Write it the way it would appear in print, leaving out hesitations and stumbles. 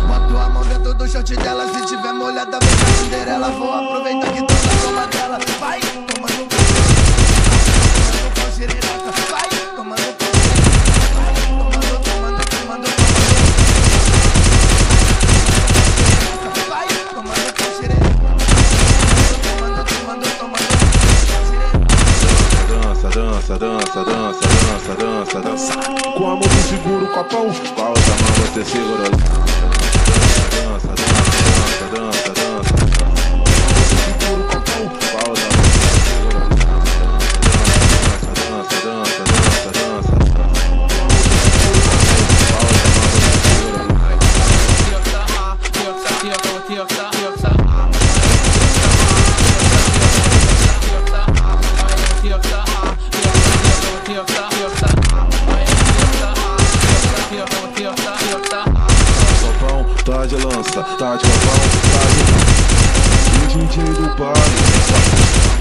Boto a mão dentro do short dela, se tiver molhada vem pra Cinderela. Vou aproveitar que tô na toma dela. Vai, tomando pau xerereca. Vai, tomando pau xerereca. Vai, tomando. Vai, tomando pau xerereca. Dança. Com a mão tu segura o copão, com a outra mão você segura. Dança. Segura o copão, com a outra mão você segura. Tá de lança, tá de copão, tá de... O DJ do baile.